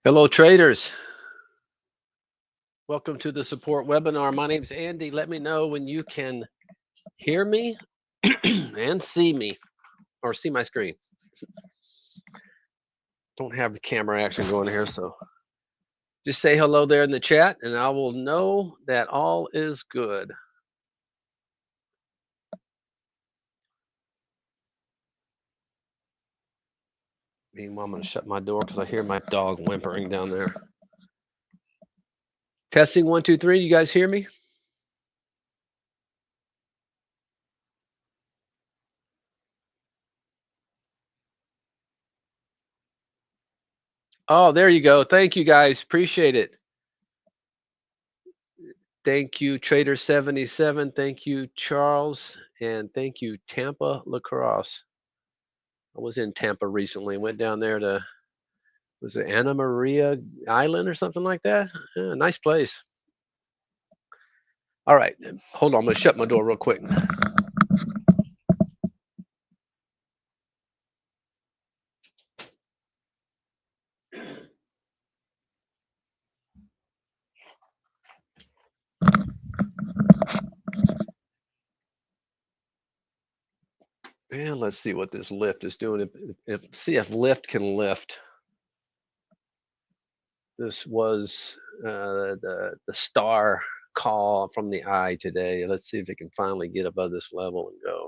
Hello, traders. Welcome to the support webinar. My name's Andy. Let me know when you can hear me and see me or see my screen. Don't have the camera action going here, so just say hello there in the chat and I will know that all is good. Meanwhile, I'm going to shut my door because I hear my dog whimpering down there. Testing 1, 2, 3. You guys hear me? Oh, there you go. Thank you guys. Appreciate it. Thank you, Trader77. Thank you, Charles. And thank you, Tampa Lacrosse. I was in Tampa recently. Went down there to, was it Anna Maria Island or something like that? Yeah, nice place. All right, hold on. I'm gonna shut my door real quick. And let's see what this lift is doing. See if lift can lift. This was the star call from the eye today. Let's see if it can finally get above this level and go.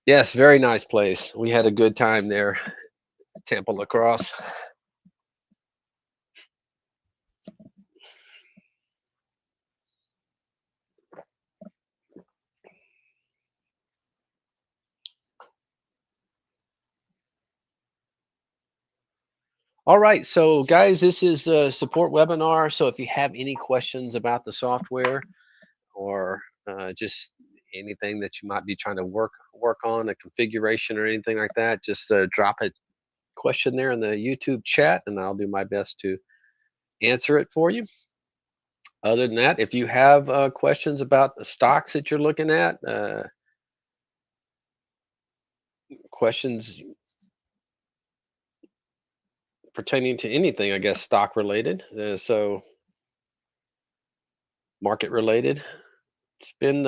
Yes, very nice place. We had a good time there, Tampa Lacrosse. All right, so guys, this is a support webinar. So if you have any questions about the software or just anything that you might be trying to work on, a configuration or anything like that, just drop a question there in the YouTube chat, and I'll do my best to answer it for you. Other than that, if you have questions about the stocks that you're looking at, questions pertaining to anything, I guess, stock related, so market related, it's been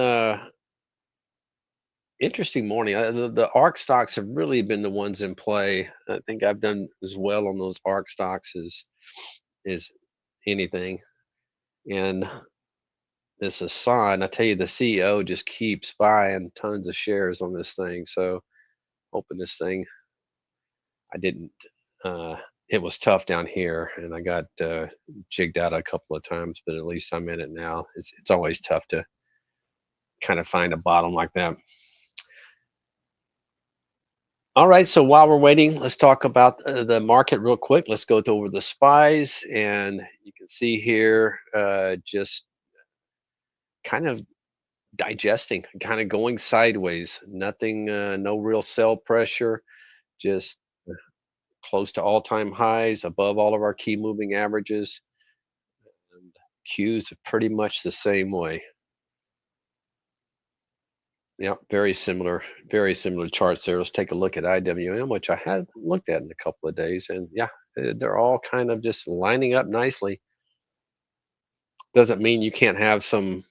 interesting morning. The ARC stocks have really been the ones in play. I think I've done as well on those ARC stocks as anything. And this is sign. I tell you, the CEO just keeps buying tons of shares on this thing. So hoping this thing, I didn't. It was tough down here, and I got jigged out a couple of times, but at least I'm in it now. It's always tough to kind of find a bottom like that. All right, so while we're waiting, let's talk about the market real quick. Let's go over the spies, and you can see here just kind of digesting, kind of going sideways. Nothing, no real sell pressure, just close to all-time highs, above all of our key moving averages. And Q's are pretty much the same way. Yep, very similar charts there. Let's take a look at IWM, which I had looked at in a couple of days, and yeah, they're all kind of just lining up nicely. Doesn't mean you can't have some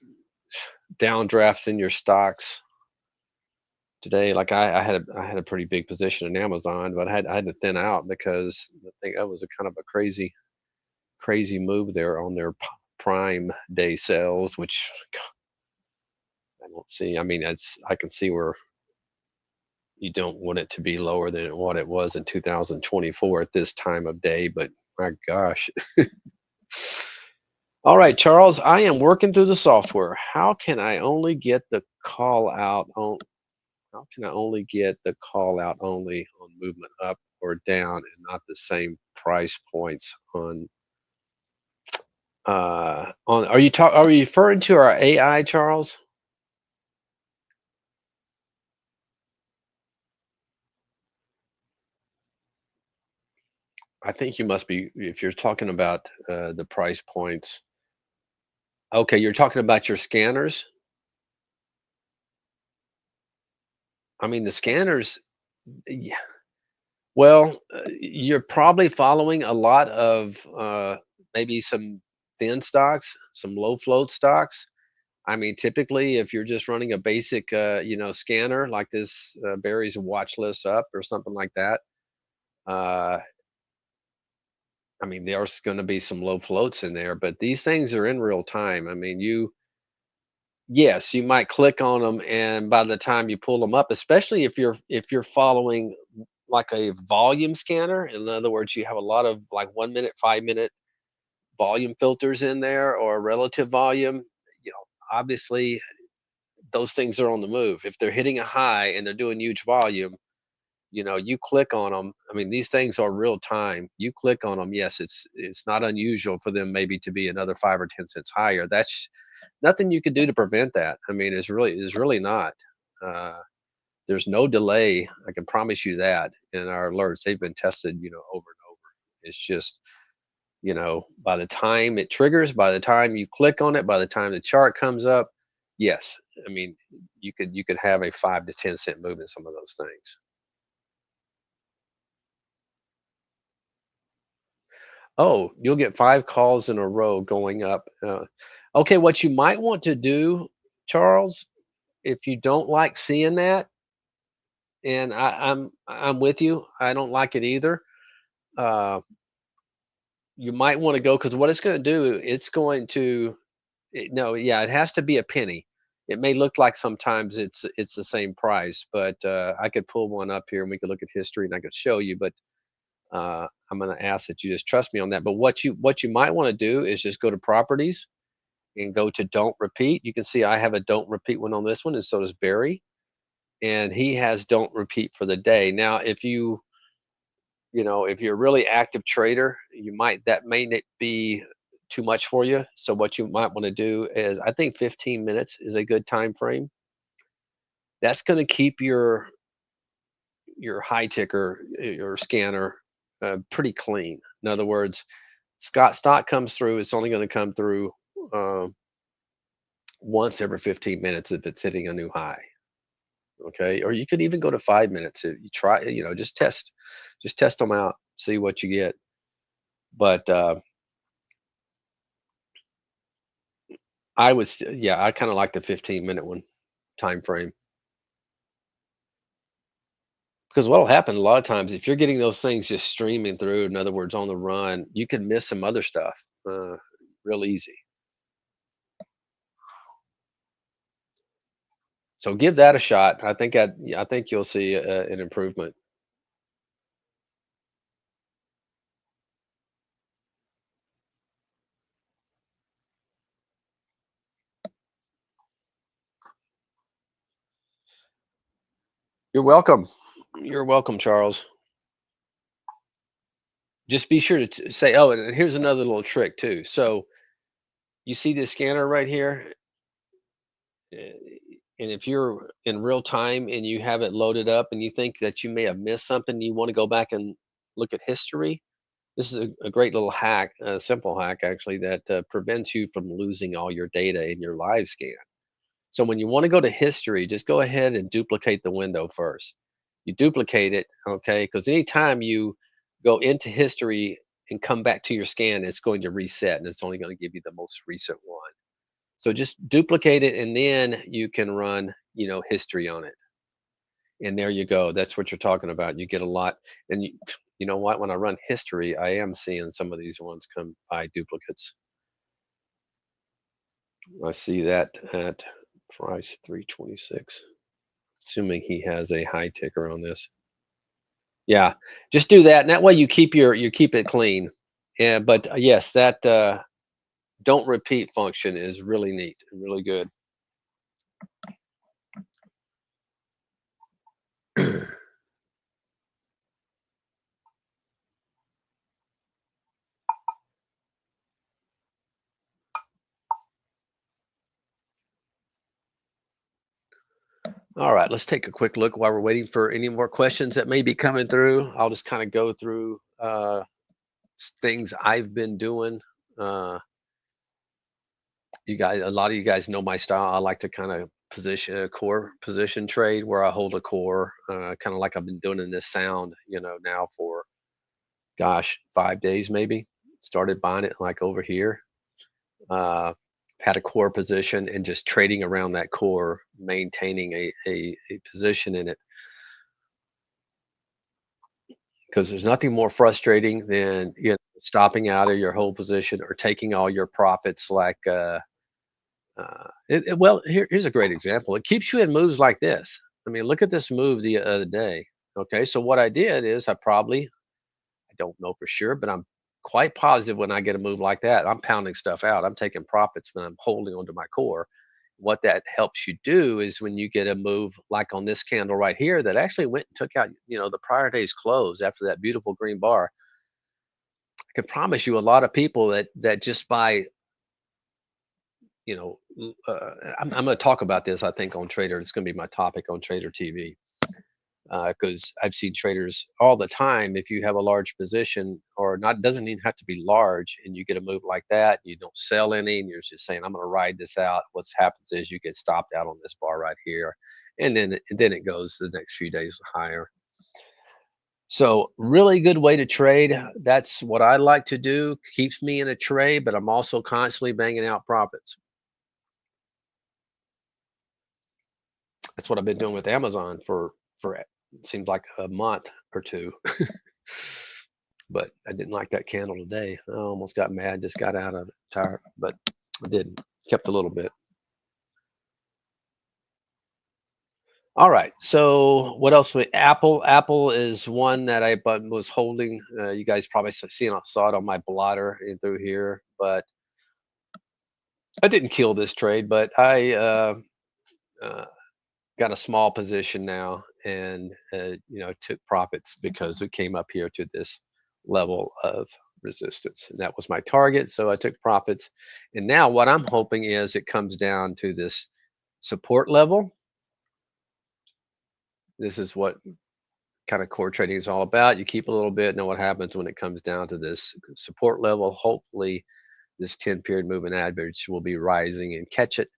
downdrafts in your stocks today. Like I had a pretty big position in Amazon, but I had to thin out because I think that was a kind of a crazy move there on their Prime Day sales, which I don't see. I mean, I can see where you don't want it to be lower than what it was in 2024 at this time of day, but my gosh. All right, Charles, I am working through the software. How can I only get the call out only on movement up or down and not the same price points on are you referring to our AI, Charles? I think you must be if you're talking about the price points. Okay, you're talking about your scanners. I mean, the scanners, yeah, Well, you're probably following a lot of maybe some thin stocks, some low float stocks. I mean, typically, if you're just running a basic, scanner like this Barry's watch list up or something like that, uh, I mean, there's going to be some low floats in there, but these things are in real time. I mean, yes, you might click on them, and by the time you pull them up, especially if you're following like a volume scanner, in other words, you have a lot of like 1 minute, 5 minute volume filters in there or relative volume. Obviously those things are on the move. If they're hitting a high and they're doing huge volume, you click on them. I mean, these things are real time. You click on them. Yes, it's not unusual for them maybe to be another 5 or 10 cents higher. That's nothing you can do to prevent that. I mean, it's really not. Uh, there's no delay. I can promise you that in our alerts. They've been tested, over and over. It's just, by the time it triggers, by the time you click on it, by the time the chart comes up, yes, I mean, you could have a 5 to 10 cent move in some of those things. Oh, you'll get 5 calls in a row going up. Okay, what you might want to do, Charles, if you don't like seeing that, and I'm with you, I don't like it either. Uh, you might want to go because what it's going to do, it's going to no, yeah, it has to be a penny. It may look like sometimes it's the same price, but I could pull one up here and we could look at history and I could show you. But I'm going to ask that you just trust me on that. But what you might want to do is just go to properties and go to don't repeat. You can see I have a don't repeat one on this one, and so does Barry. And he has don't repeat for the day. Now, if you're a really active trader, that may not be too much for you. So what you might want to do is I think 15 minutes is a good time frame. That's going to keep your high ticker, your scanner, pretty clean. In other words, Scott stock comes through, it's only going to come through uh, once every 15 minutes if it's hitting a new high. Okay, or you could even go to 5 minutes. If you try, just test them out, see what you get. But yeah, I kind of like the 15-minute one time frame because what'll happen a lot of times if you're getting those things just streaming through, in other words, on the run, you can miss some other stuff real easy. So give that a shot. Yeah, I think you'll see an improvement. You're welcome. You're welcome, Charles. Just be sure to say, oh, and here's another little trick too. So you see this scanner right here, and if you're in real time and you have it loaded up and you think that you may have missed something, you want to go back and look at history. This is a great little hack, a simple hack actually, that prevents you from losing all your data in your live scan. So when you want to go to history, just go ahead and duplicate the window first. You duplicate it, okay? Because anytime you go into history and come back to your scan, it's going to reset and it's only going to give you the most recent one. So just duplicate it and then you can run, history on it. And there you go. That's what you're talking about. You get a lot. And you know what? When I run history, I am seeing some of these ones come by duplicates. I see that at price 326. Assuming he has a high ticker on this. Yeah, just do that, and that way you keep it clean. Yeah, but yes, that don't repeat function is really neat and really good. All right, let's take a quick look while we're waiting for any more questions that may be coming through. I'll just kind of go through things I've been doing. Uh, a lot of you guys know my style. I like to kind of position, a core position trade where I hold a core, kind of like I've been doing in this sound, now for gosh, 5 days maybe. Started buying it like over here. Uh, had a core position and just trading around that core, maintaining a position in it because there's nothing more frustrating than stopping out of your whole position or taking all your profits like well, here's a great example. It keeps you in moves like this. I mean, look at this move the other day. Okay, so what I did is I don't know for sure, but I'm quite positive when I get a move like that, I'm pounding stuff out. I'm taking profits when I'm holding onto my core. What that helps you do is when you get a move like on this candle right here that actually went and took out, the prior day's close after that beautiful green bar. I can promise you a lot of people that just by I'm going to talk about this. I think on Trader, it's going to be my topic on Trader TV because I've seen traders all the time. If you have a large position, or not, doesn't even have to be large, and you get a move like that, you don't sell any, and you're just saying, "I'm going to ride this out." What happens is you get stopped out on this bar right here, and then it goes the next few days higher. So, really good way to trade. That's what I like to do. Keeps me in a trade, but I'm also constantly banging out profits. That's what I've been doing with Amazon for it seems like a month or two. But I didn't like that candle today. I almost got mad, just got out of it, tired, but I didn't. Kept a little bit. All right. So what else? Apple. Apple is one that I but was holding. You guys probably saw it on my blotter and through here, but I didn't kill this trade. But I uh, got a small position now, and took profits because it came up here to this level of resistance, and that was my target. So I took profits, and now what I'm hoping is it comes down to this support level. This is what kind of core trading is all about. You keep a little bit, know what happens when it comes down to this support level. Hopefully, this 10-period moving average will be rising and catch it,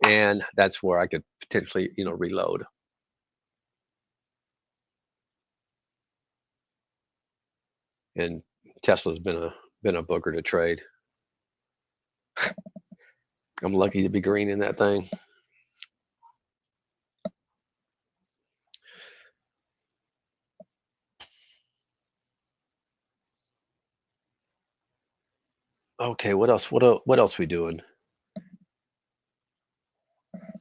and that's where I could potentially, reload. And Tesla's been a booger to trade. I'm lucky to be green in that thing. Okay, what else? What else we doing?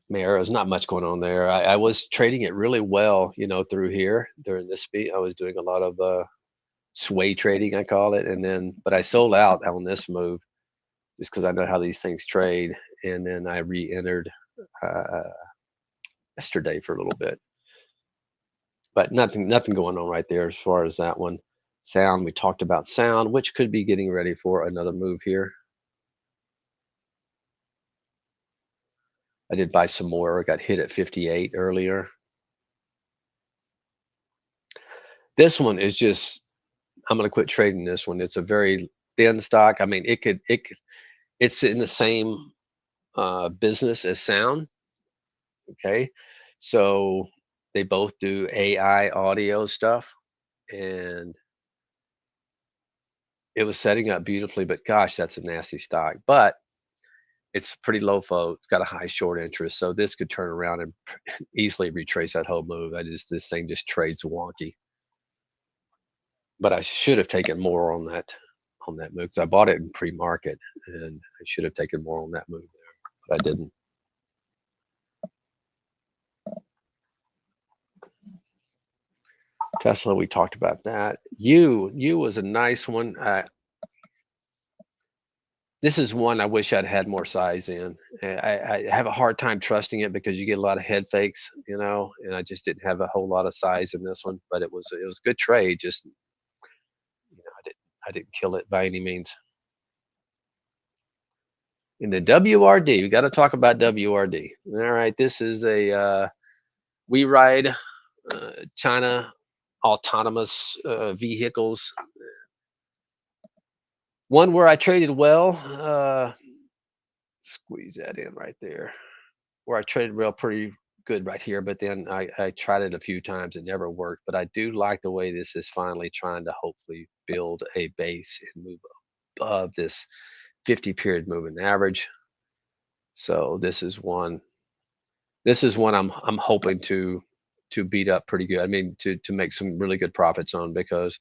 Mayor, there's not much going on there. I was trading it really well, through here during this speed. I was doing a lot of sway trading, I call it, and then but I sold out on this move just because I know how these things trade, and then I re-entered uh, yesterday for a little bit, but nothing going on right there as far as that one. Sound, we talked about sound, which could be getting ready for another move here. I did buy some more. Got hit at 58 earlier. This one is just I'm gonna quit trading this one. It's a very thin stock. I mean, it's in the same business as Sound. Okay, so they both do AI audio stuff, and it was setting up beautifully. But gosh, that's a nasty stock. But it's pretty low float. It's got a high short interest, so this could turn around and easily retrace that whole move. I just This thing just trades wonky. But I should have taken more on that move because I bought it in pre-market, and I should have taken more on that move there, but I didn't. Tesla, we talked about that. You was a nice one. This is one I wish I'd had more size in. I have a hard time trusting it because you get a lot of head fakes, and I just didn't have a whole lot of size in this one. But it was a good trade. Just I didn't kill it by any means. In the WRD, we got to talk about WRD. All right, this is a we ride China autonomous vehicles. One where I traded well. Squeeze that in right there. where I traded real pretty good right here, but then I tried it a few times. It never worked. But I do like the way this is finally trying to hopefully build a base and move above this 50 period moving average. So this is one I'm hoping to beat up pretty good. I mean to make some really good profits on, because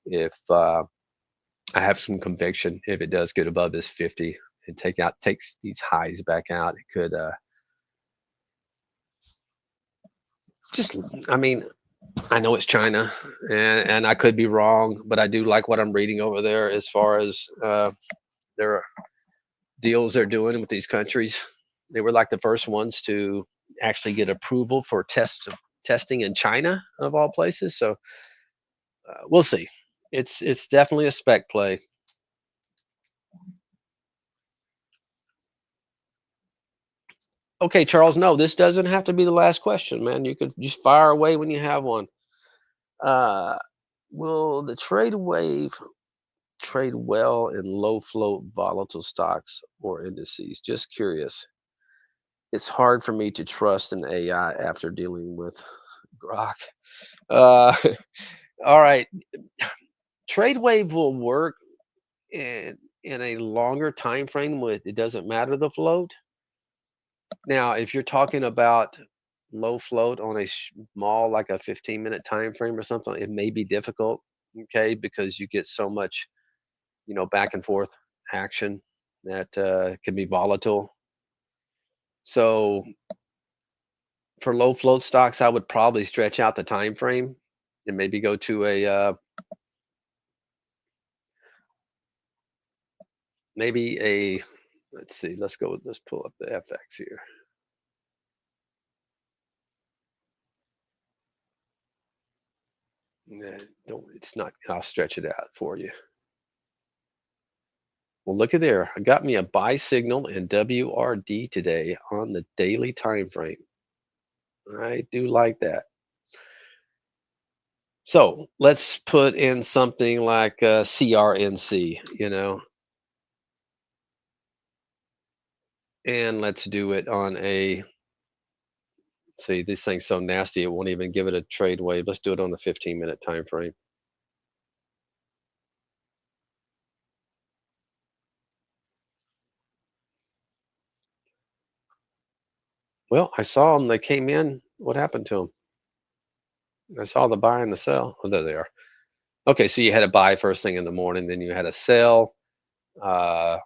if I have some conviction, if it does get above this 50 and takes these highs back out, it could just I mean, I know it's China, and I could be wrong, but I do like what I'm reading over there as far as their deals they're doing with these countries. They were like the first ones to actually get approval for testing in China of all places. So we'll see. It's definitely a spec play. Okay, Charles. No, this doesn't have to be the last question, man. You could just fire away when you have one. Uh, will the trade wave trade well in low float volatile stocks or indices? Just curious. It's hard for me to trust an AI after dealing with Grok. Uh, all right. Trade wave will work in a longer time frame with it doesn't matter the float. Now, if you're talking about low float on a small, like a 15-minute time frame or something, it may be difficult, okay, because you get so much, back and forth action that can be volatile. So for low float stocks, I would probably stretch out the time frame and maybe go to a maybe a let's see, let's pull up the FX here. Nah, don't it's not I'll stretch it out for you. Well, look at there. I got me a buy signal in WRD today on the daily time frame. I do like that. So let's put in something like CRNC, and let's do it on a. See, this thing's so nasty, it won't even give it a trade wave. Let's do it on a 15-minute time frame. Well, I saw them. They came in. What happened to them? I saw the buy and the sell. Oh, there they are. Okay, so you had a buy first thing in the morning, then you had a sell. Uh,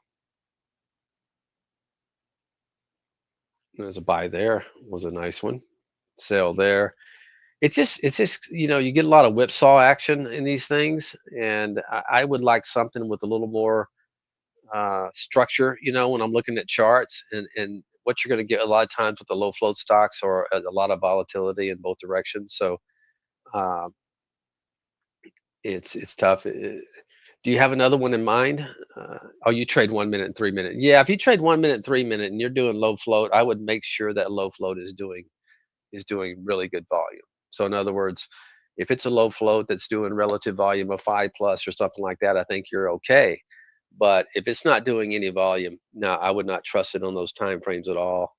there's a buy there. Was a nice one. Sell there. It's just you get a lot of whipsaw action in these things, and I would like something with a little more structure. When I'm looking at charts, and what you're going to get a lot of times with the low float stocks or a lot of volatility in both directions. So uh, it's tough. Do you have another one in mind? Oh, you trade 1 minute and 3 minute. Yeah, if you trade 1 minute, 3 minute, and you're doing low float, I would make sure that low float is doing really good volume. So in other words, if it's a low float that's doing relative volume of 5 plus or something like that, I think you're okay. But if it's not doing any volume, no, I would not trust it on those time frames at all.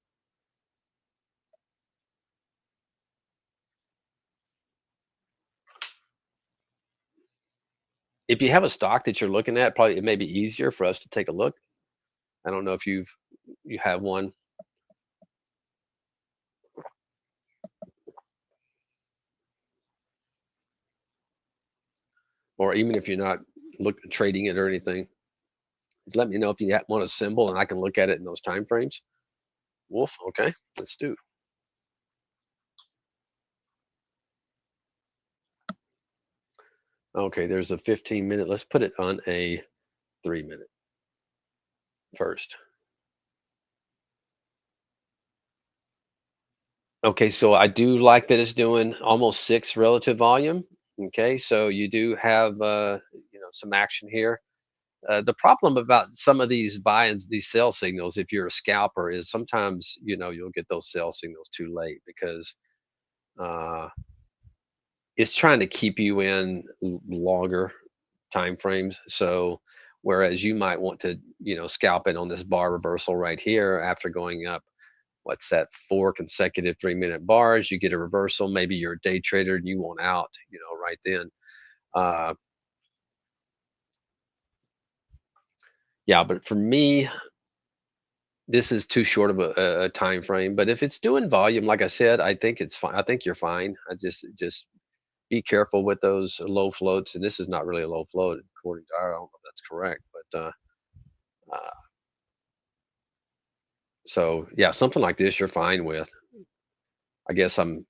If you have a stock that you're looking at, probably it may be easier for us to take a look. I don't know if you have one, or even if you're not look trading it or anything, just let me know if you want a symbol and I can look at it in those time frames. Wolf, okay, let's do. Okay, there's a 15-minute. Let's put it on a 3 minute first. Okay, so I do like that it's doing almost 6 relative volume. Okay, so you do have some action here. The problem about some of these buy and these sell signals, if you're a scalper, is sometimes you'll get those sell signals too late because uh, it's trying to keep you in longer time frames. So whereas you might want to scalp it on this bar reversal right here after going up what's that, 4 consecutive 3-minute bars. You get a reversal. Maybe you're a day trader and you want out, right then. Uh, yeah, but for me, this is too short of a time frame. But if it's doing volume, like I said, I think it's fine. I think you're fine. I just be careful with those low floats. And this is not really a low float, according to I don't know if that's correct, but uh, so yeah, something like this you're fine with. I guess I'm.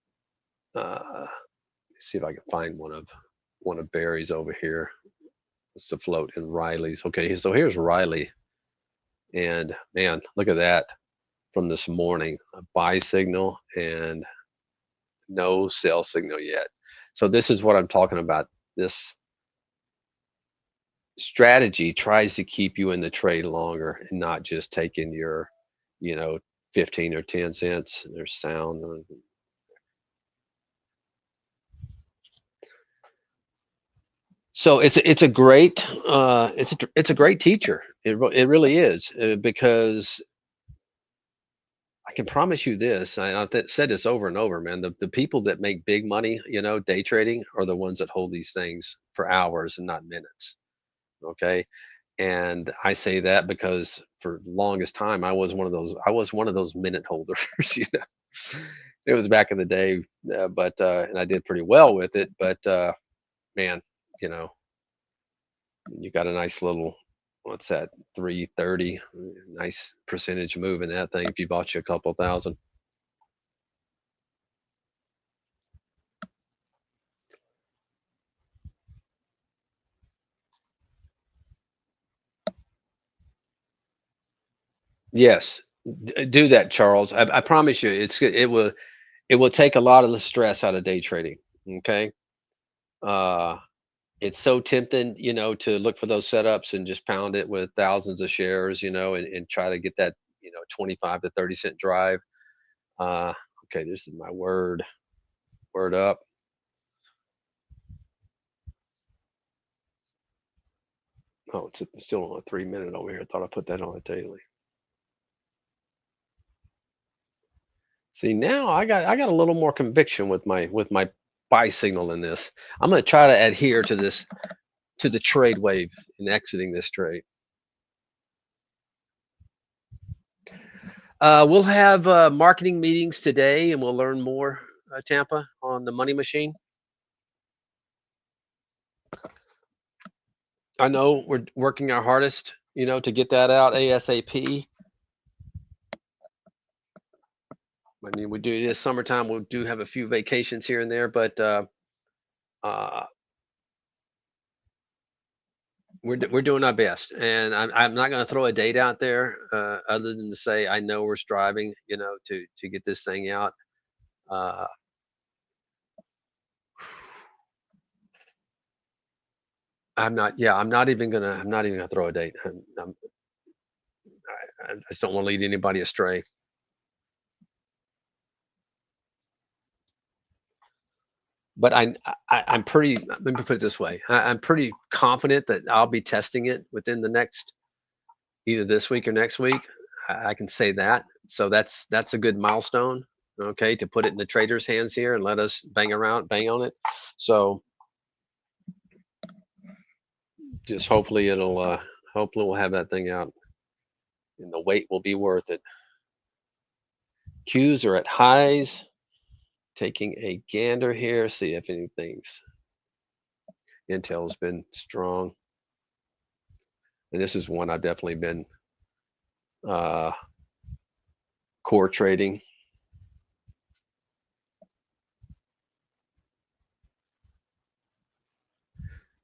See if I can find one of Barry's over here. It's the float in Riley's. Okay, so here's Riley, and man, look at that from this morning. A buy signal and no sell signal yet. So this is what I'm talking about. This strategy tries to keep you in the trade longer and not just taking your, you know, 15 or 10 cents. There's sound. So it's a great it's a great teacher. It really is, because I can promise you this, and I've said this over and over, man. The people that make big money, day trading, are the ones that hold these things for hours and not minutes. Okay, and I say that because for the longest time I was one of those. I was one of those minute holders. You know, it was back in the day, but and I did pretty well with it. But man, you know, you got a nice little, what's that, 330, nice percentage move in that thing if you bought you a couple thousand. Yes, do that, Charles. I promise you, it will take a lot of the stress out of day trading. Okay, uh, it's so tempting, to look for those setups and just pound it with thousands of shares, and try to get that, 25 to 30 cent drive. Uh, okay, this is my word up. Oh, it's still on a 3 minute over here. I thought I put that on a daily. See, now I got a little more conviction with my buy signal in this. I'm going to try to adhere to the trade wave in exiting this trade. We'll have marketing meetings today, and we'll learn more, Tampa, on the money machine. I know we're working our hardest, to get that out ASAP. I mean, we do this summertime. We do have a few vacations here and there, but uh, we're doing our best, and I'm not going to throw a date out there, other than to say I know we're striving, to get this thing out. Uh, I'm not even gonna throw a date. I just don't want to lead anybody astray. But I'm pretty. Let me put it this way: I'm pretty confident that I'll be testing it within the next, either this week or next week. I can say that. So that's a good milestone. Okay, to put it in the trader's hands here and let us bang on it. So just hopefully we'll have that thing out, and the wait will be worth it. Qs are at highs. Taking a gander here, see if anything's Intel's been strong, and this is one I've definitely been uh, core trading.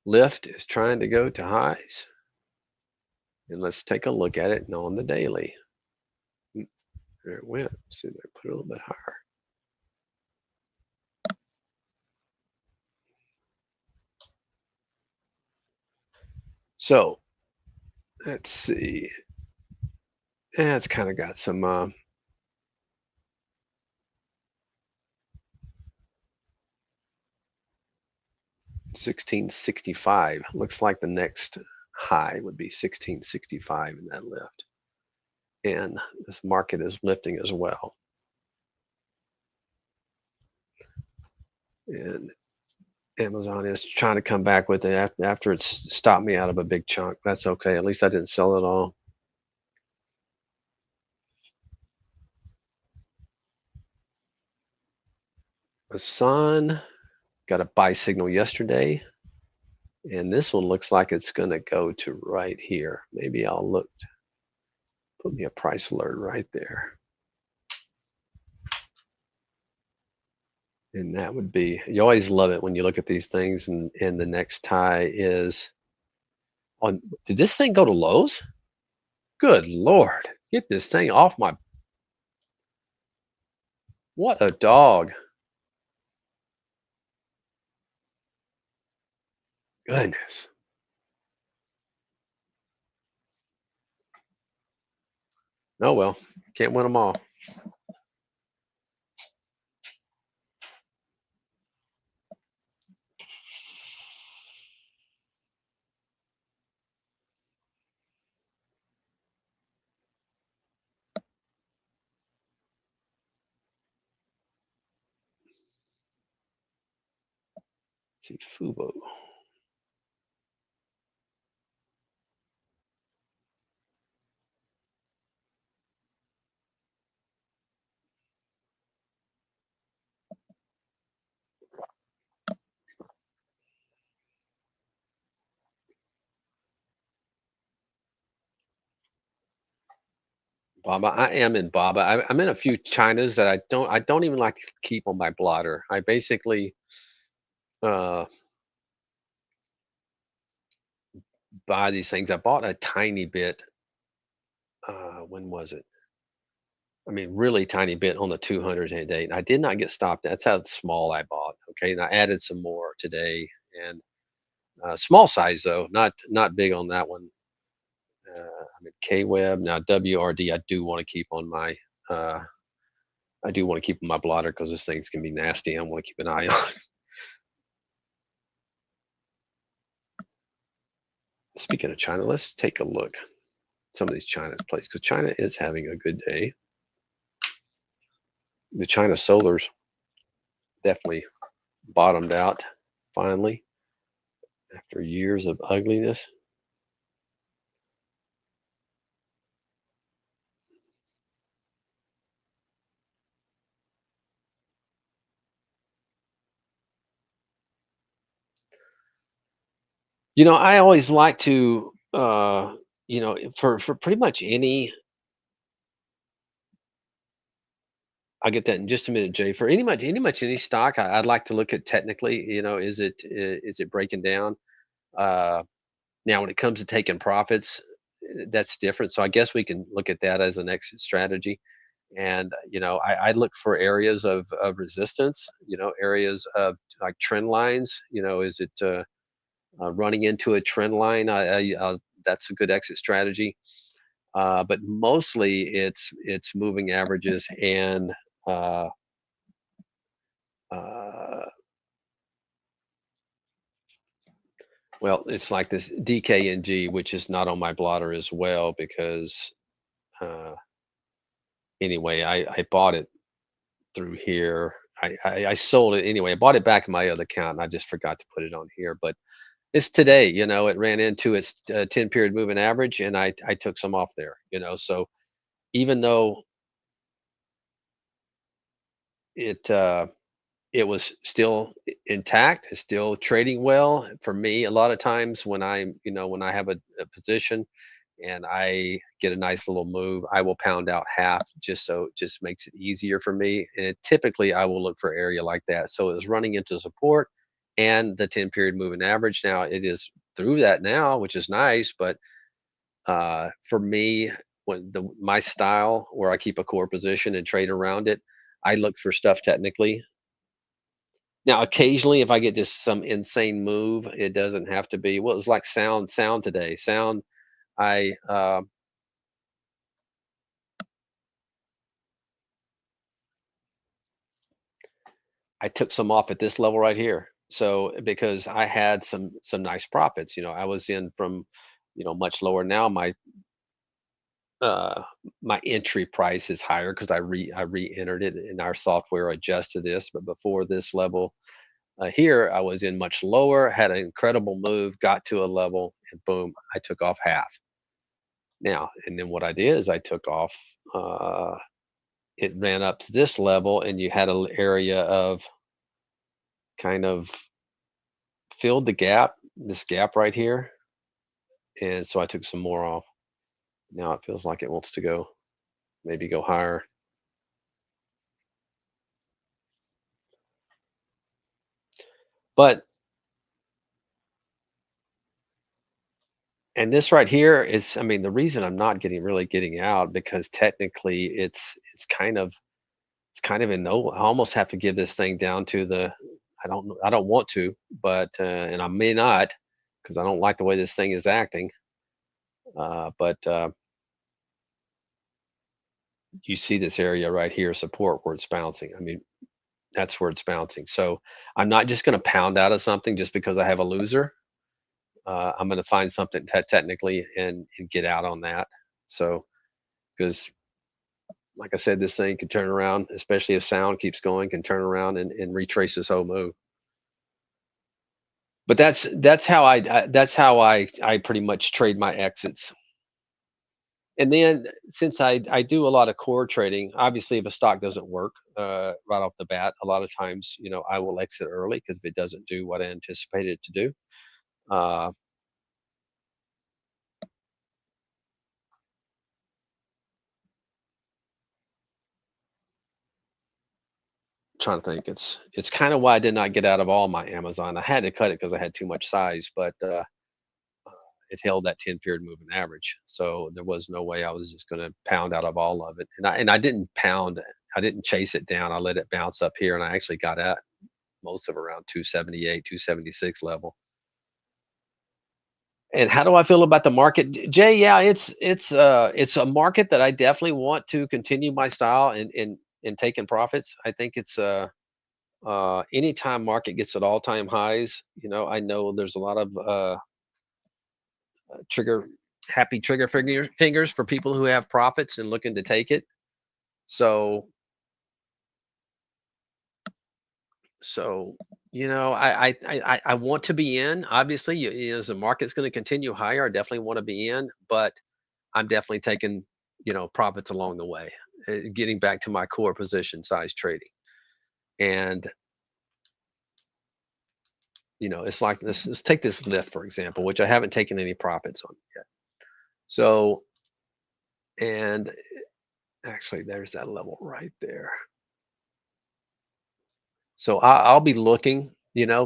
Lyft is trying to go to highs, and let's take a look at it on the daily. There it went. Let's see if I put it a little bit higher. So let's see. Yeah, it's kind of got some 1665. Looks like the next high would be 1665 in that lift. And this market is lifting as well. And Amazon is trying to come back with it after it's stopped me out of a big chunk. That's okay. At least I didn't sell it all. The sun got a buy signal yesterday, and this one looks like it's going to go to right here. Maybe I'll look, put me a price alert right there. And that would be, you always love it when you look at these things and the next tie is on, did this thing go to Lowe's? Good Lord, get this thing off my, what a dog. Goodness. Oh well, can't win them all. Let's see, Fubo. Baba, I am in Baba. I'm in a few Chinas that I don't even like to keep on my blotter. I basically uh, buy these things. I bought a tiny bit. When was it? I mean, really tiny bit on the 200 a day. And I did not get stopped. That's how small I bought. Okay, and I added some more today, and small size though, not big on that one. I'm at K Web now. WRD, I do want to keep on my. I do want to keep on my blotter because this thing's can be nasty. I want to keep an eye on. Speaking of China, let's take a look. Some of these China's place because China is having a good day. The China Solars definitely bottomed out finally after years of ugliness. I always like to, for pretty much any. I'll get that in just a minute, Jay. For any much any stock, I'd like to look at technically. Is it breaking down? Uh, Now, when it comes to taking profits, that's different. So I guess we can look at that as an exit strategy. And I look for areas of resistance. Areas of like trend lines. Is it running into a trend line? That's a good exit strategy. But mostly it's moving averages and uh, uh, well, it's like this DKNG, which is not on my blotter as well because uh, anyway, I bought it through here. I sold it anyway. I bought it back in my other account, and I just forgot to put it on here. But it's today. It ran into its 10 period moving average, and I took some off there. So even though it it was still intact, it's still trading well for me. A lot of times when I have a position and I get a nice little move, I will pound out half just so it just makes it easier for me. And typically I will look for area like that. So it was running into support and the 10 period moving average. Now it is through that now, which is nice. But for me, when my style where I keep a core position and trade around it, I look for stuff technically. Now, occasionally, if I get just some insane move, it doesn't have to be. Well, it was like sound today. Sound, I I took some off at this level right here. So because I had some nice profits, I was in from, much lower. Now uh my entry price is higher because I re-entered it and our software adjusted this. But before this level, Here, I was in much lower, had an incredible move, got to a level, and boom, I took off half. Now, and then what I did is I took off. It ran up to this level, and you had an area of kind of filled the gap, this gap right here, and so I took some more off. Now it feels like it wants to go, maybe go higher. But and this right here is, I mean, the reason I'm not getting out because technically it's kind of in no. I almost have to give this thing down to the. I don't want to, but and I may not because I don't like the way this thing is acting. But you see this area right here, support where it's bouncing. I mean, that's where it's bouncing. So I'm not just going to pound out of something just because I have a loser. I'm going to find something technically and get out on that. So because like I said, this thing can turn around, especially if sound keeps going, can turn around and retrace this whole move. But that's how that's how I pretty much trade my exits. And then since I do a lot of core trading, obviously if a stock doesn't work right off the bat, a lot of times I will exit early because if it doesn't do what I anticipated it to do. Uh, Trying to think, it's kind of why I did not get out of all my Amazon. I had to cut it because I had too much size, but it held that 10 period moving average. So there was no way I was just going to pound out of all of it. And I didn't pound, I didn't chase it down. I let it bounce up here and I actually got at most of around 278, 276 level. And how do I feel about the market? Jay, yeah, it's a market that I definitely want to continue my style and taking profits. I think it's anytime market gets at all-time highs, I know there's a lot of trigger happy trigger fingers for people who have profits and looking to take it. So so I want to be in. Obviously, as the market's going to continue higher, I definitely want to be in, but I'm definitely taking profits along the way, getting back to my core position size trading. And it's like this. Let's take this lift for example, which I haven't taken any profits on yet. So and actually, there's that level right there. So I'll be looking,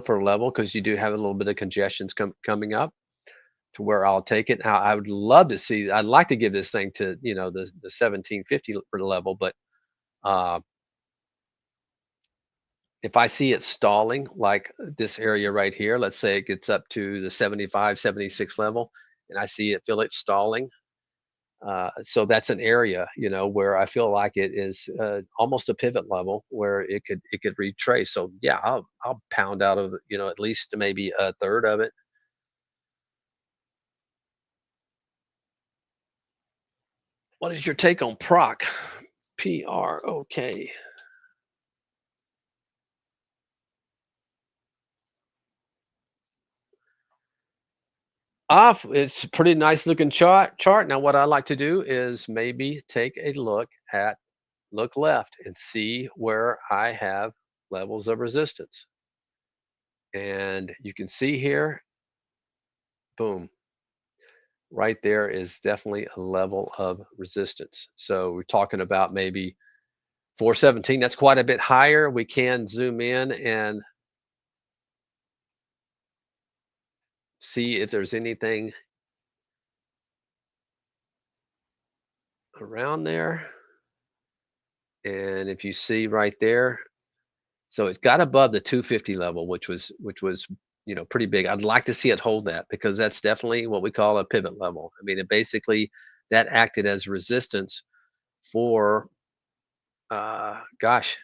for a level because you do have a little bit of congestions coming up to where I'll take it. Now, I would love to see. I'd like to give this thing to the 1750 for the level, but uh, if I see it stalling, like this area right here, let's say it gets up to the 75, 76 level, and I feel it stalling. So that's an area, where I feel like it is almost a pivot level where it could retrace. So yeah, I'll pound out of at least maybe a third of it. What is your take on PROC? PROK. Off. It's a pretty nice looking chart. Now, what I like to do is maybe take a look left and see where I have levels of resistance. And you can see here, boom, right there is definitely a level of resistance. So we're talking about maybe 417. That's quite a bit higher. We can zoom in and see if there's anything around there. And if you see right there, so it's got above the 250 level, which was pretty big. I'd like to see it hold that because that's definitely what we call a pivot level. I mean, it basically that acted as resistance for gosh,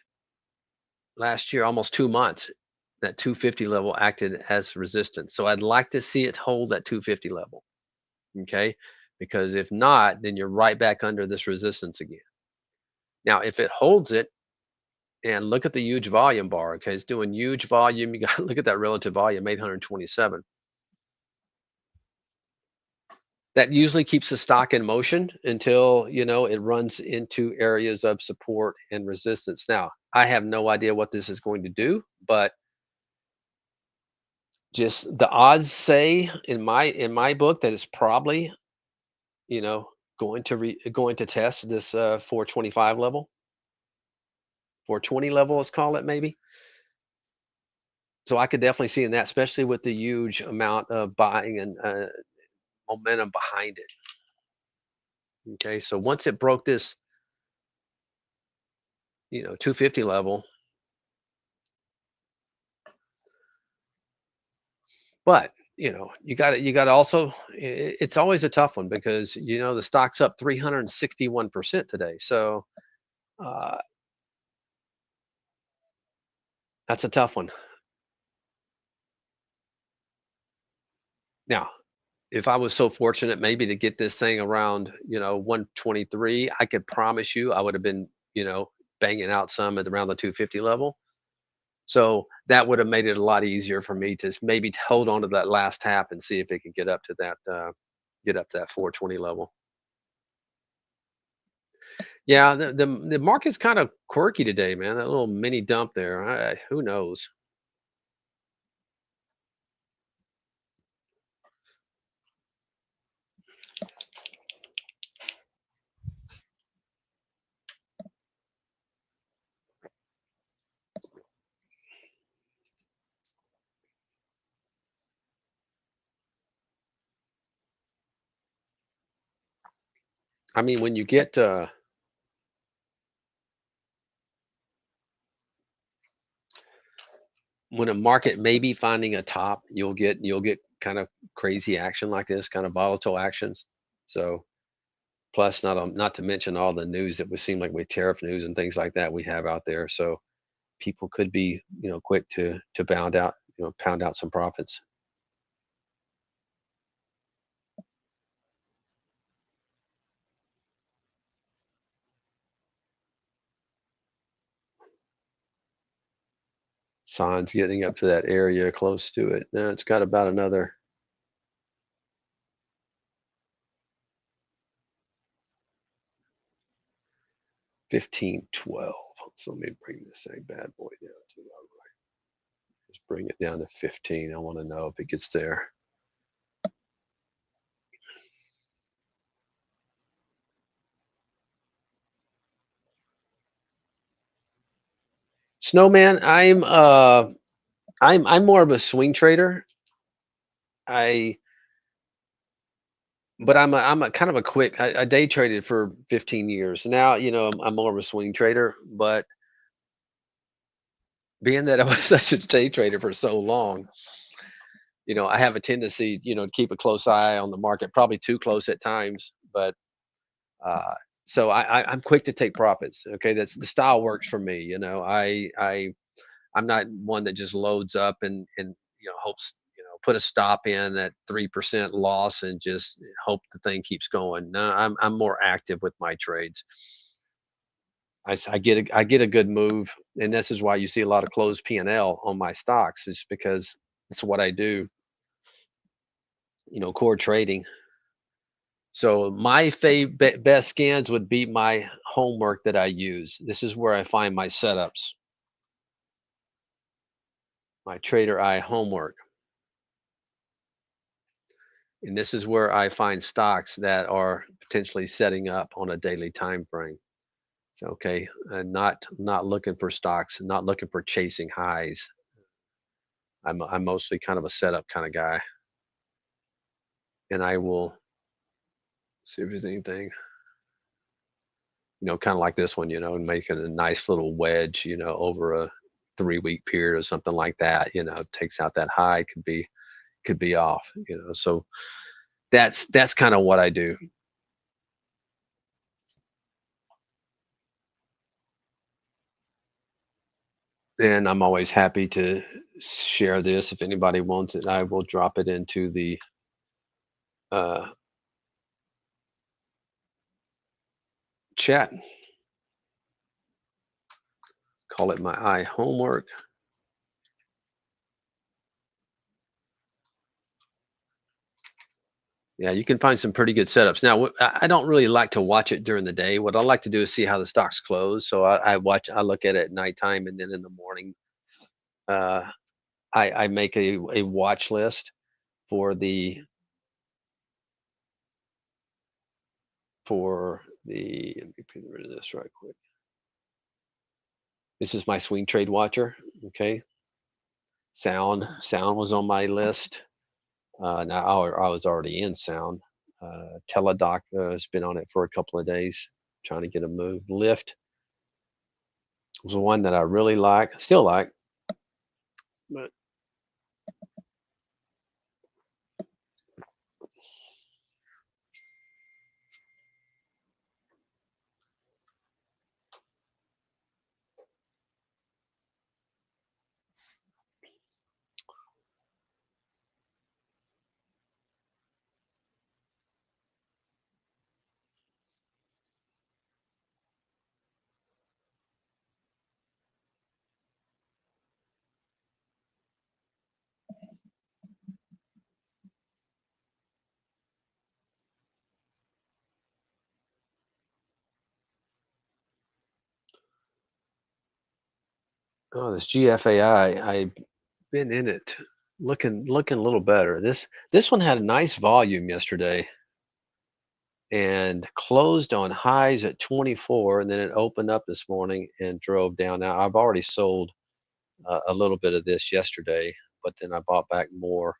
last year, almost 2 months. That 250 level acted as resistance. So I'd like to see it hold that 250 level. Okay. Because if not, then you're right back under this resistance again. Now, if it holds it, And look at the huge volume bar. Okay, it's doing huge volume. You got to look at that relative volume, 827. That usually keeps the stock in motion until, it runs into areas of support and resistance. Now, I have no idea what this is going to do, but just the odds say in my book that it's probably, you know, going to test this 425 level, 420 level, let's call it maybe. So I could definitely see in that, especially with the huge amount of buying and momentum behind it. Okay, so once it broke this, 250 level, but you got to also, it's always a tough one because the stock's up 361% today. So uh, that's a tough one. Now, if I was so fortunate maybe to get this thing around, 123, I could promise you I would have been, banging out some at around the 250 level. So that would have made it a lot easier for me to maybe hold on to that last half and see if it could get up to that 420 level. Yeah, the market's kind of quirky today, man. That little mini dump there. Who knows? I mean, when a market may be finding a top, you'll get kind of crazy action like this, kind of volatile actions. So plus not to mention all the news that would seem like with tariff news and things like that we have out there. So people could be, quick to pound out some profits. Signs getting up to that area close to it. Now it's got about another 1512. So let me bring this thing bad boy down to just bring it down to 15. I want to know if it gets there. Snowman, I'm more of a swing trader. I but I'm a kind of a quick. I day traded for 15 years. Now, I'm more of a swing trader, but being that I was such a day trader for so long, I have a tendency, to keep a close eye on the market, probably too close at times, but uh so I'm quick to take profits. Okay, that's the style works for me. I'm not one that just loads up and hopes, put a stop in at 3% loss and just hope the thing keeps going. No, I'm more active with my trades. I get a good move, and this is why you see a lot of closed P&L on my stocks. Is because it's what I do. Core trading. So my best scans would be my homework that I use. This is where I find my setups, my Trader Eye homework. And this is where I find stocks that are potentially setting up on a daily time frame. So, okay, not looking for stocks, not looking for chasing highs. I'm mostly kind of a setup kind of guy, and I will see if there's anything, kind of like this one, and making a nice little wedge, over a 3-week period or something like that. Takes out that high, could be off. So that's kind of what I do. And I'm always happy to share this. If anybody wants it, I will drop it into the uh, chat. Call it my eye homework. Yeah, you can find some pretty good setups. Now, I don't really like to watch it during the day. What I like to do is see how the stocks close. So I look at it at nighttime, and then in the morning, uh, I make a watch list for the. Let me get rid of this right quick. This is my swing trade watcher. Okay, sound was on my list. Now I was already in sound. Teladoc has been on it for a couple of days, trying to get a move. Lyft was the one that I really like, still like. But oh, this GFAI, I've been in it, looking a little better. This one had a nice volume yesterday and closed on highs at 24, and then it opened up this morning and drove down. Now I've already sold a little bit of this yesterday, but then I bought back more.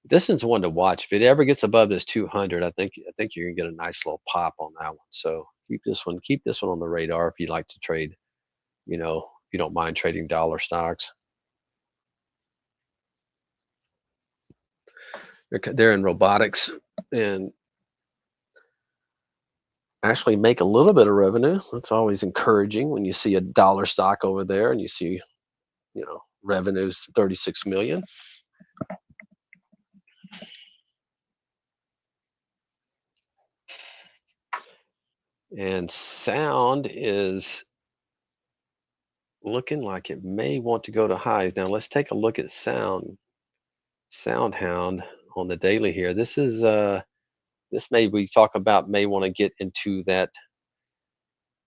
This one's one to watch. If it ever gets above this 200, I think you're gonna get a nice little pop on that one. So keep this one on the radar if you like to trade. If you don't mind trading dollar stocks. They're in robotics and actually make a little bit of revenue. That's always encouraging when you see a dollar stock over there and you see, revenues 36 million. And sound is looking like it may want to go to highs. Now let's take a look at Soundhound on the daily here. This may we talk about may want to get into that.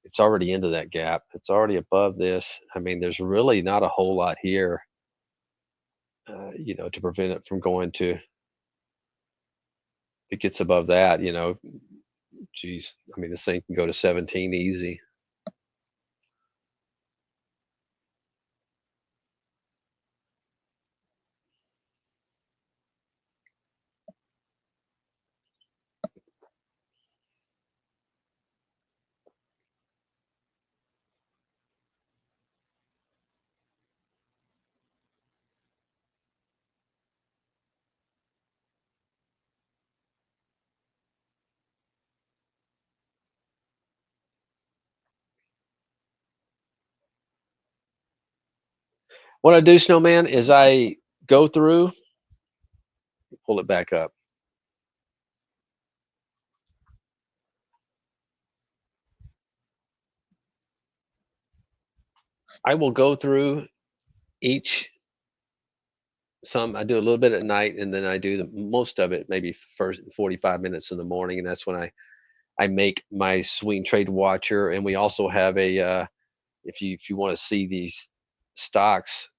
It's already into that gap. It's already above this. I mean, there's really not a whole lot here, to prevent it from going to. It gets above that, geez. I mean, this thing can go to 17 easy. What I do, Snowman, is I go through, pull it back up. I will go through each some. I do a little bit at night, and then I do the most of it maybe first 45 minutes in the morning, and that's when I make my swing trade watcher. And we also have a if you want to see these stocks,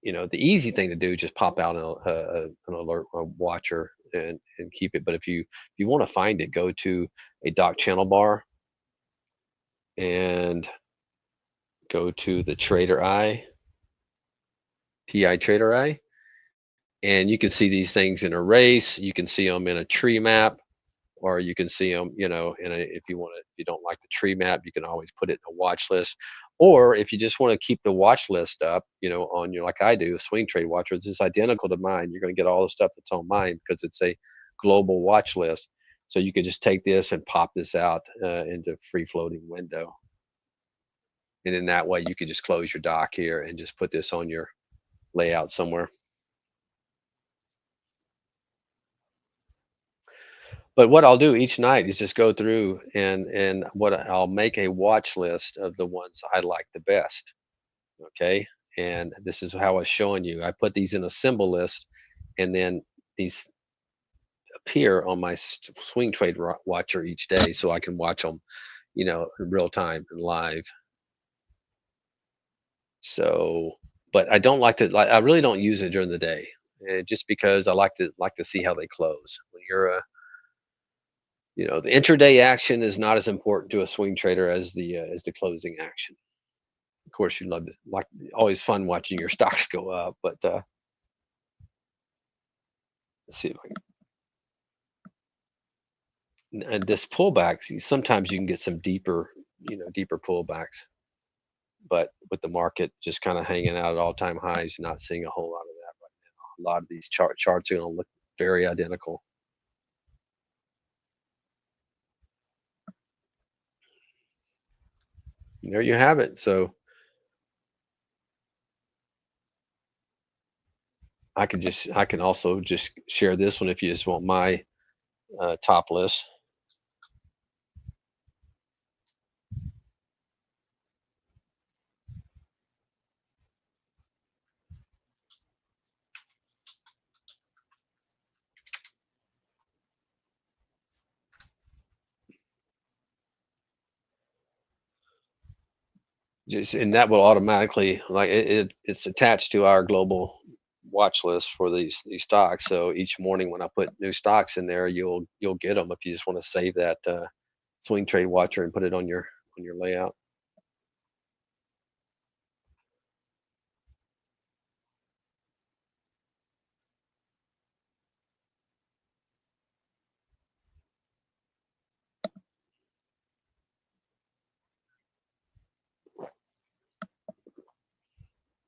the easy thing to do is just pop out an alert watcher and keep it. But if you want to find it, go to a doc channel bar and go to the Trader Eye, TI Trader Eye, and you can see these things in a race. You can see them in a tree map, or you can see them, if you want to, if you don't like the tree map, you can always put it in a watch list. Or if you just want to keep the watch list up, on your, like I do, swing trade watcher, it's identical to mine. You're going to get all the stuff that's on mine because it's a global watch list. So you could just take this and pop this out into free floating window. And in that way, you could just close your dock here and just put this on your layout somewhere. But what I'll do each night is just go through and what I'll make a watch list of the ones I like the best. Okay. And this is how I was showing you. I put these in a symbol list, and then these appear on my swing trade watcher each day so I can watch them, in real time and live. So, but I don't like to, I really don't use it during the day, just because I like to see how they close. When you're the intraday action is not as important to a swing trader as the closing action. Of course, you love to like always fun watching your stocks go up, but let's see if I can. And this pullback, sometimes you can get some deeper pullbacks, but with the market just kind of hanging out at all-time highs, you're not seeing a whole lot of that right now. A lot of these charts are going to look very identical. And there you have it. So I can also just share this one if you just want my top list. Just and that will automatically it's attached to our global watch list for these stocks. So each morning when I put new stocks in there, you'll get them if you just want to save that swing trade watcher and put it on your layout.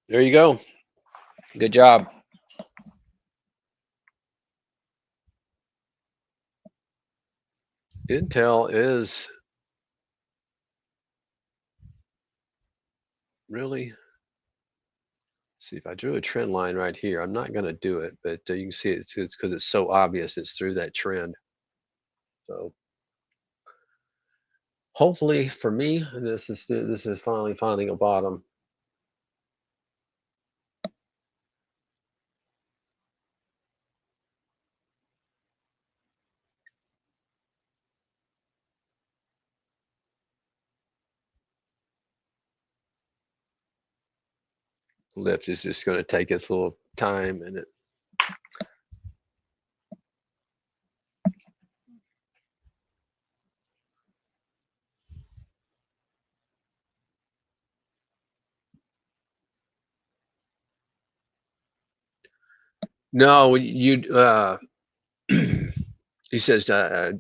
There you go. Good job. Intel is really. See if I drew a trend line right here. I'm not going to do it, but you can see it's because it's so obvious. It's through that trend. So hopefully for me, this is finally finding a bottom. Lift is just going to take its little time, and it. No, he says,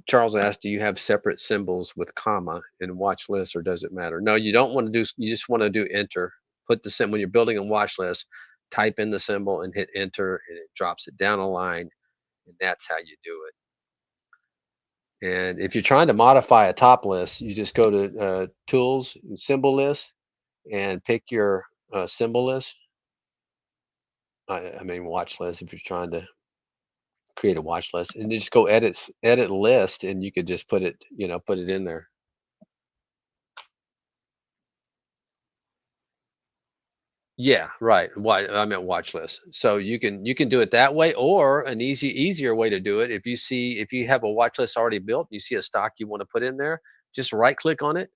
Charles asked, do you have separate symbols with comma in watch list, or does it matter? No, you don't want to do. You just want to do enter. Put the symbol when you're building a watch list. Type in the symbol and hit enter, and it drops it down a line, and that's how you do it. And if you're trying to modify a top list, you just go to tools and symbol list and pick your symbol list. I mean watch list if you're trying to create a watch list, and you just go edit list, and you could just put it in there. Yeah, right. Why I meant watch list. So you can do it that way, or an easier way to do it. If you have a watch list already built, you see a stock you want to put in there, just right click on it,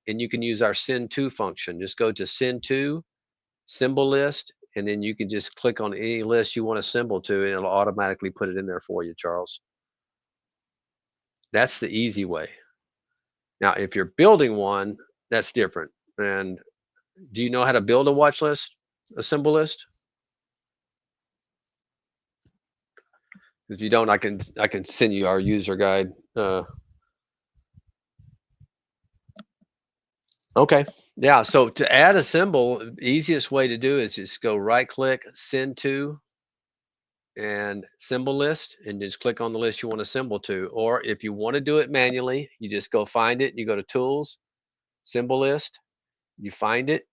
and you can use our send to function. Just go to send to symbol list, and then you can just click on any list you want to symbol to, and it'll automatically put it in there for you, Charles. That's the easy way. Now, if you're building one, that's different. And do you know how to build a watch list, a symbol list? If you don't, I can send you our user guide. Okay. Yeah. So to add a symbol, easiest way to do is just go right click, send to, and symbol list, and just click on the list you want to symbol to. Or if you want to do it manually, you just go find it. You go to tools, symbol list, you find it,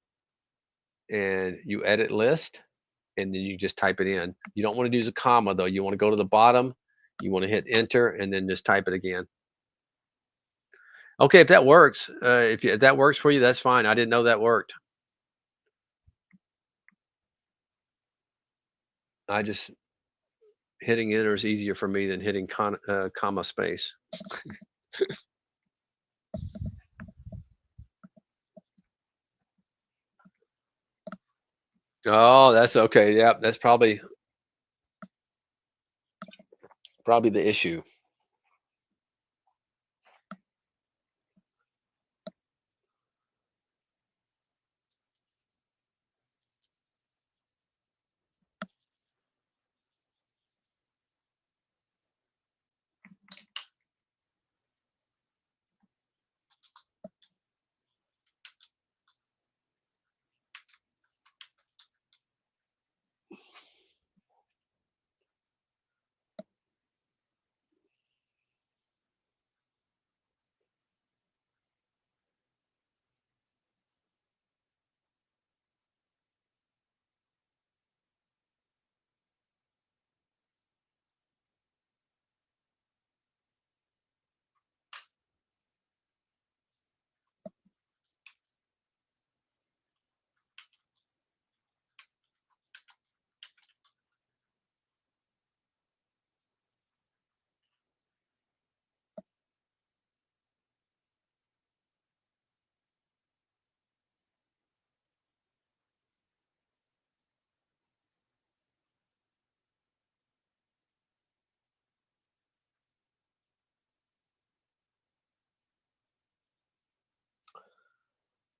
and you edit list, and then you just type it in. You don't want to use a comma though. You want to go to the bottom, you want to hit enter, and then just type it again. Okay, if that works, if that works for you, that's fine. I didn't know that worked. I just hitting enter is easier for me than hitting comma space. Oh, that's okay. Yeah, that's probably the issue.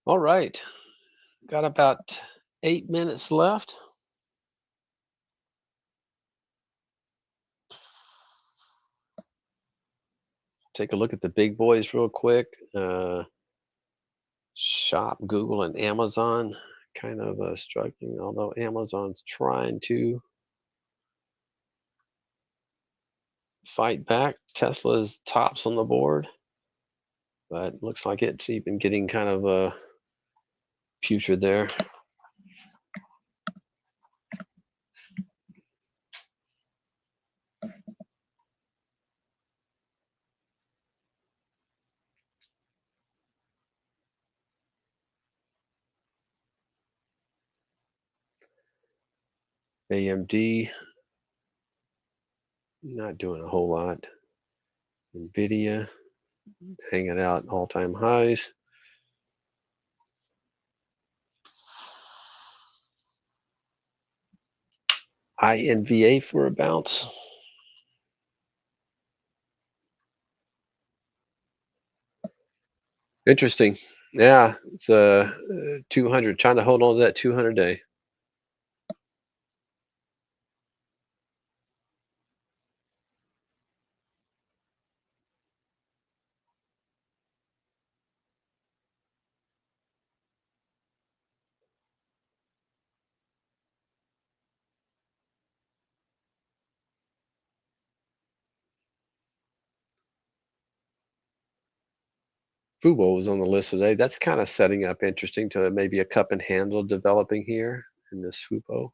All right. Got about 8 minutes left. Take a look at the big boys real quick. Shop, Google, and Amazon kind of struggling, although Amazon's trying to fight back. Tesla's tops on the board, but looks like it's even getting kind of putrid there. AMD not doing a whole lot. Nvidia hanging out all-time highs. INVA for a bounce. Interesting. Yeah, it's 200, trying to hold on to that 200 day. Fubo was on the list today. That's kind of setting up interesting to maybe a cup and handle developing here in this Fubo.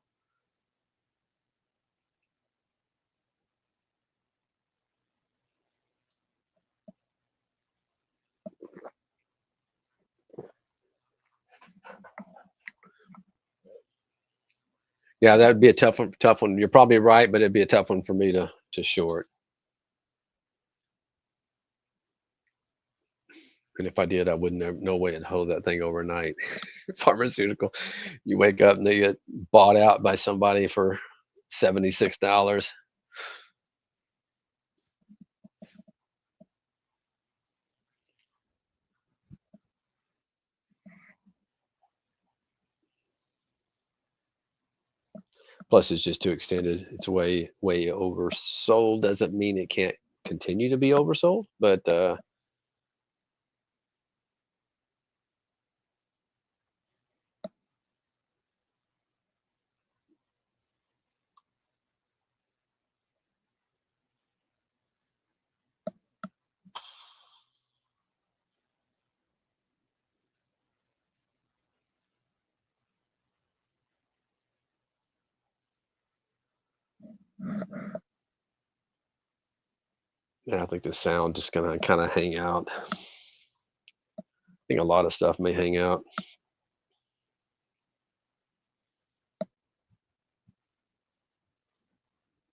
Yeah, that'd be a tough one. Tough one. You're probably right, but it'd be a tough one for me to short. And if I did, I wouldn't have no way to hold that thing overnight. Pharmaceutical, you wake up and they get bought out by somebody for $76. Plus, it's just too extended. It's way oversold. Doesn't mean it can't continue to be oversold, but yeah, I think the sound just gonna kind of hang out. I think a lot of stuff may hang out.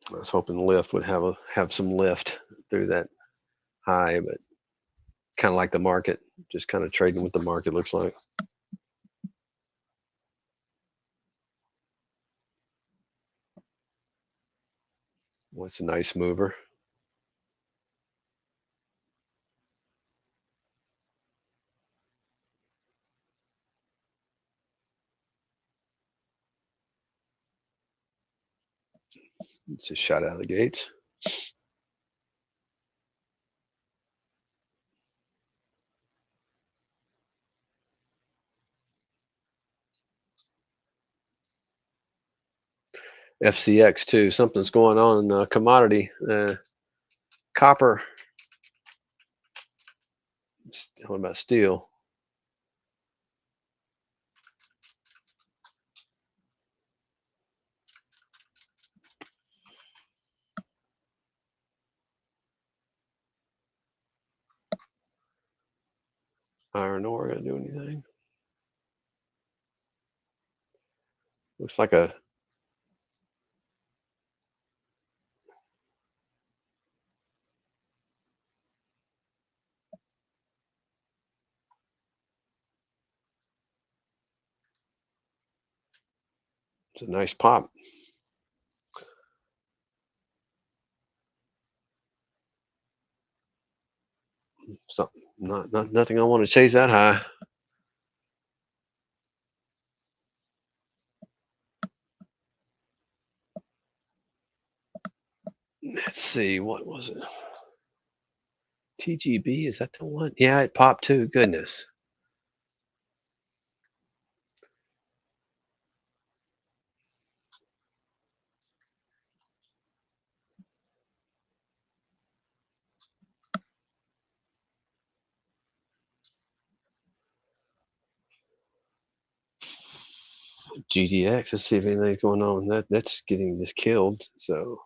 I was hoping lift would have some lift through that high, but kind of like the market, just kind of trading with the market looks like. What's a nice mover? It's just shot out of the gates. FCX too. Something's going on in commodity. Copper. What about steel? Iron ore gonna do anything? Looks like it's a nice pop. Something not nothing I want to chase that high. Let's see, what was it? TGB, is that the one? Yeah, it popped too. Goodness. GDX, let's see if anything's going on. That's getting just killed. So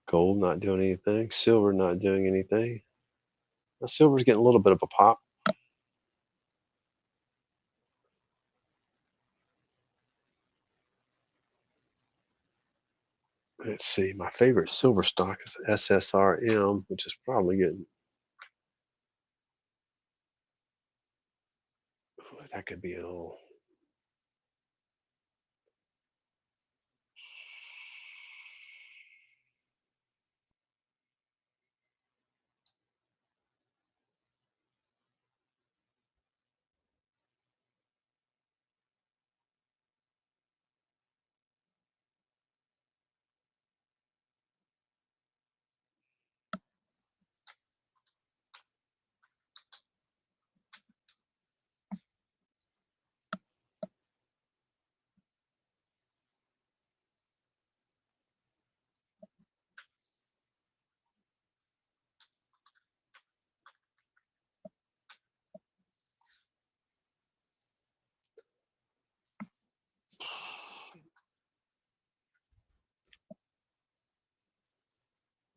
gold not doing anything. Silver not doing anything. Now, silver's getting a little bit of a pop. Let's see. My favorite silver stock is SSRM, which is probably getting. That could be a little.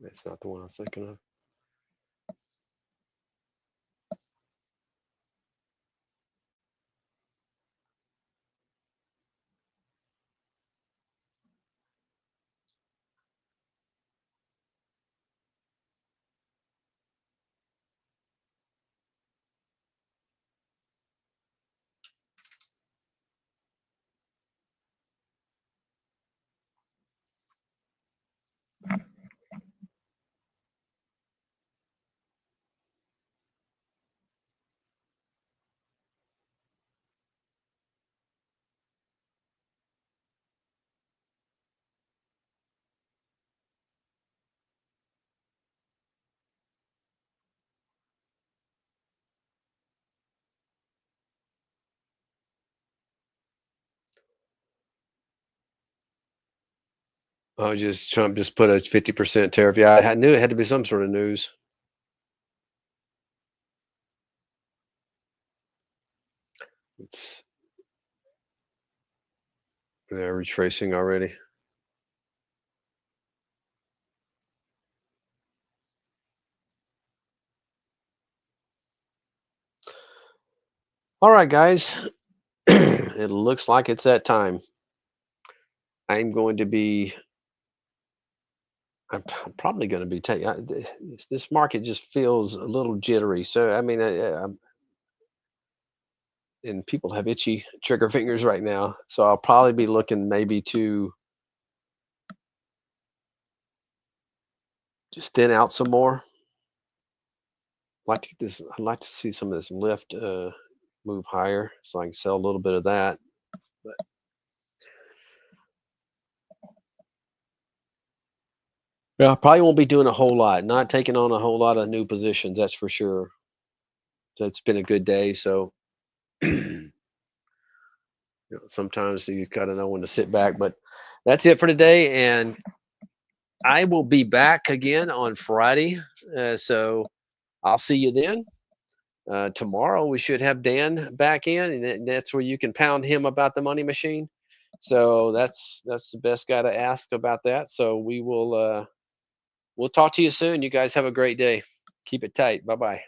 That's not the one I was thinking of. Oh, just Trump just put a 50% tariff. Yeah, I knew it had to be some sort of news. It's they're retracing already. All right, guys. It looks like it's that time. I'm going to be. I'm probably going to be taking. This market just feels a little jittery. So I mean, and people have itchy trigger fingers right now. So I'll probably be looking maybe to just thin out some more. Like this, I'd like to see some of this lift move higher, so I can sell a little bit of that. But yeah, I probably won't be doing a whole lot. Not taking on a whole lot of new positions, that's for sure. So it's been a good day. So sometimes you kind of know when to sit back. But that's it for today, and I will be back again on Friday. So I'll see you then. Tomorrow we should have Dan back in, and that's where you can pound him about the money machine. So that's the best guy to ask about that. So we'll talk to you soon. You guys have a great day. Keep it tight. Bye bye.